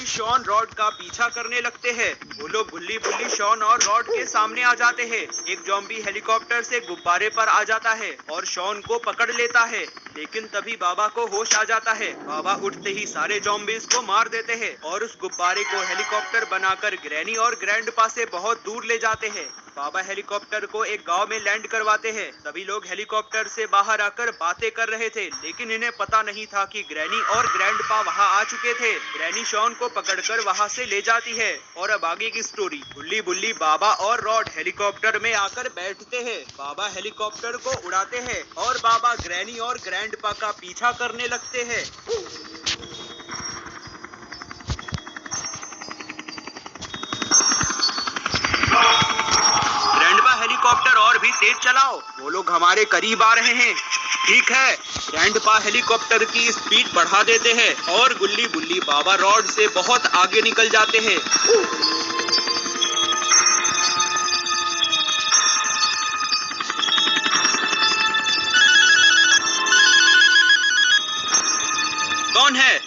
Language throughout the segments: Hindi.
शॉन रॉड का पीछा करने लगते हैं। वो लोग गुल्ली बुल्ली शॉन और रॉड के सामने आ जाते हैं। एक ज़ॉम्बी हेलीकॉप्टर से गुब्बारे पर आ जाता है और शॉन को पकड़ लेता है, लेकिन तभी बाबा को होश आ जाता है। बाबा उठते ही सारे ज़ॉम्बीज़ को मार देते हैं और उस गुब्बारे को हेलीकॉप्टर बनाकर ग्रैनी और ग्रैंडपा से बहुत दूर ले जाते हैं। बाबा हेलीकॉप्टर को एक गांव में लैंड करवाते हैं। सभी लोग हेलीकॉप्टर से बाहर आकर बातें कर रहे थे, लेकिन इन्हें पता नहीं था कि ग्रैनी और ग्रैंडपा वहां आ चुके थे। ग्रैनी शॉन को पकड़कर वहां से ले जाती है और अब आगे की स्टोरी। गुल्ली बुल्ली, बाबा और रॉड हेलीकॉप्टर में आकर बैठते हैं। बाबा हेलीकॉप्टर को उड़ाते हैं और बाबा ग्रैनी और ग्रैंडपा का पीछा करने लगते हैं। हेलीकॉप्टर और भी तेज चलाओ, वो लोग हमारे करीब आ रहे हैं। ठीक है, ग्रैंडपा हेलीकॉप्टर की स्पीड बढ़ा देते हैं और गुल्ली बुल्ली बाबा रॉड से बहुत आगे निकल जाते हैं। कौन है?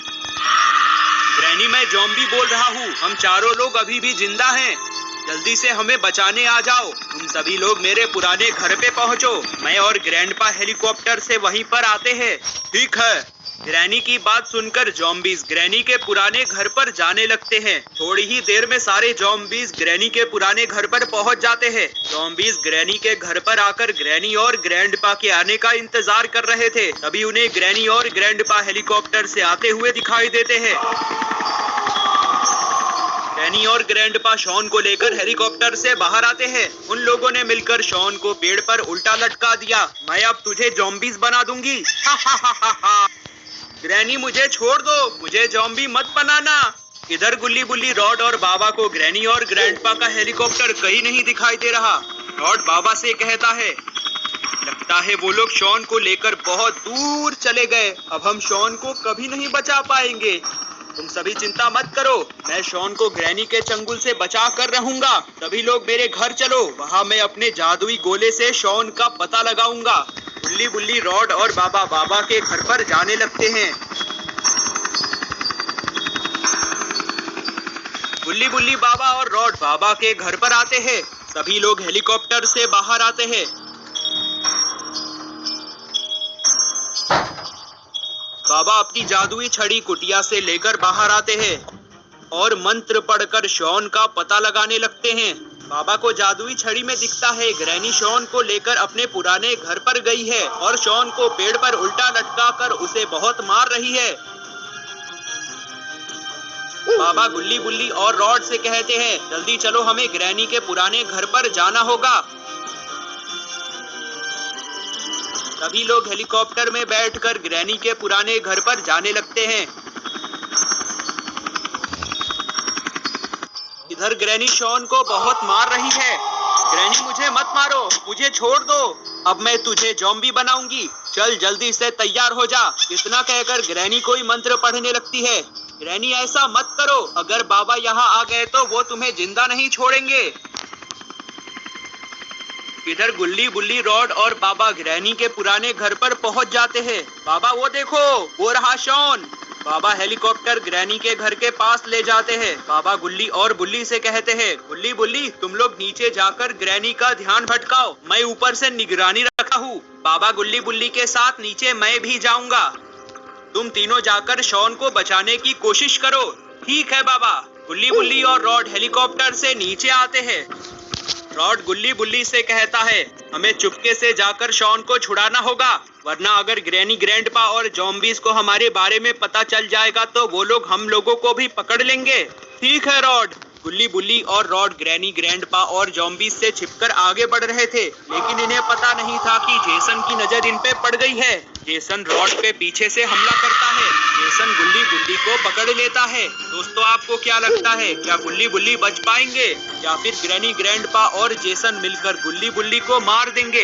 ग्रैनी, मैं ज़ॉम्बी बोल रहा हूँ। हम चारों लोग अभी भी जिंदा हैं। जल्दी से हमें बचाने आ जाओ। तुम सभी लोग मेरे पुराने घर पे पहुंचो। मैं और ग्रैंडपा हेलीकॉप्टर से वहीं पर आते हैं। ठीक है। ग्रैनी की बात सुनकर ज़ॉम्बीज़ ग्रैनी के पुराने घर पर जाने लगते हैं। थोड़ी ही देर में सारे ज़ॉम्बीज़ ग्रैनी के पुराने घर पर पहुंच जाते हैं। ज़ॉम्बीज़ ग्रैनी के घर पर आकर ग्रैनी और ग्रैंडपा के आने का इंतजार कर रहे थे। तभी उन्हें ग्रैनी और ग्रैंडपा हेलीकॉप्टर से आते हुए दिखाई देते हैं। ग्रैनी और ग्रैंडपा शॉन को लेकर हेलीकॉप्टर से बाहर आते हैं। उन लोगों ने मिलकर शॉन को पेड़ पर उल्टा लटका दिया। मैं अब तुझे ज़ॉम्बीज़ बना दूंगी। ग्रैनी, मुझे छोड़ दो, मुझे ज़ॉम्बी मत बनाना। इधर गुल्ली बुल्ली, रॉड और बाबा को ग्रैनी और ग्रैंडपा का हेलीकॉप्टर कहीं नहीं दिखाई दे रहा। रॉड बाबा से कहता है, लगता है वो लोग शॉन को लेकर बहुत दूर चले गए। अब हम शॉन को कभी नहीं बचा पाएंगे। तुम सभी चिंता मत करो, मैं शॉन को ग्रैनी के चंगुल से बचा कर रहूंगा। सभी लोग मेरे घर चलो, वहां मैं अपने जादुई गोले से शॉन का पता लगाऊंगा। गुल्ली बुल्ली, रॉड और बाबा बाबा के घर पर जाने लगते हैं। गुल्ली बुल्ली, बाबा और रॉड बाबा के घर पर आते हैं। सभी लोग हेलीकॉप्टर से बाहर आते हैं। बाबा अपनी जादुई छड़ी कुटिया से लेकर बाहर आते हैं और मंत्र पढ़कर शॉन का पता लगाने लगते हैं। बाबा को जादुई छड़ी में दिखता है ग्रैनी शॉन को लेकर अपने पुराने घर पर गई है और शॉन को पेड़ पर उल्टा लटकाकर उसे बहुत मार रही है। बाबा गुल्ली बुल्ली और रॉड से कहते हैं, जल्दी चलो, हमें ग्रैनी के पुराने घर पर जाना होगा। सभी लोग हेलीकॉप्टर में बैठकर ग्रैनी के पुराने घर पर जाने लगते हैं। इधर ग्रैनी शॉन को बहुत मार रही है। ग्रैनी, मुझे मत मारो, मुझे छोड़ दो, अब मैं तुझे ज़ॉम्बी बनाऊंगी। चल जल्दी से तैयार हो जा। इतना कहकर ग्रैनी कोई मंत्र पढ़ने लगती है। ग्रैनी, ऐसा मत करो, अगर बाबा यहाँ आ गए तो वो तुम्हें जिंदा नहीं छोड़ेंगे। इधर गुल्ली बुल्ली, रॉड और बाबा ग्रैनी के पुराने घर पर पहुंच जाते हैं। बाबा, वो देखो, वो रहा शॉन। बाबा हेलीकॉप्टर ग्रैनी के घर के पास ले जाते हैं। बाबा गुल्ली और बुल्ली से कहते हैं, गुल्ली बुल्ली, तुम लोग नीचे जाकर ग्रैनी का ध्यान भटकाओ, मैं ऊपर से निगरानी रखा हूँ। बाबा गुल्ली बुल्ली के साथ नीचे मैं भी जाऊंगा। तुम तीनों जाकर शॉन को बचाने की कोशिश करो। ठीक है बाबा। गुल्ली बुल्ली और रॉड हेलीकॉप्टर से नीचे आते हैं। रॉड गुल्ली बुल्ली से कहता है, हमें चुपके से जाकर शॉन को छुड़ाना होगा, वरना अगर ग्रैनी, ग्रैंडपा और ज़ॉम्बीज़ को हमारे बारे में पता चल जाएगा तो वो लोग हम लोगों को भी पकड़ लेंगे। ठीक है रॉड। गुल्ली बुल्ली और रॉड ग्रैनी, ग्रैंडपा और ज़ॉम्बीज़ से छिपकर आगे बढ़ रहे थे, लेकिन इन्हें पता नहीं था कि जेसन की नजर इन पे पड़ गई है। जेसन रॉड पे पीछे से हमला करता है। जेसन गुल्ली बुल्ली को पकड़ लेता है। दोस्तों, आपको क्या लगता है, क्या गुल्ली बुल्ली बच पाएंगे या फिर ग्रैनी, ग्रैंडपा और जेसन मिलकर गुल्ली बुल्ली को मार देंगे?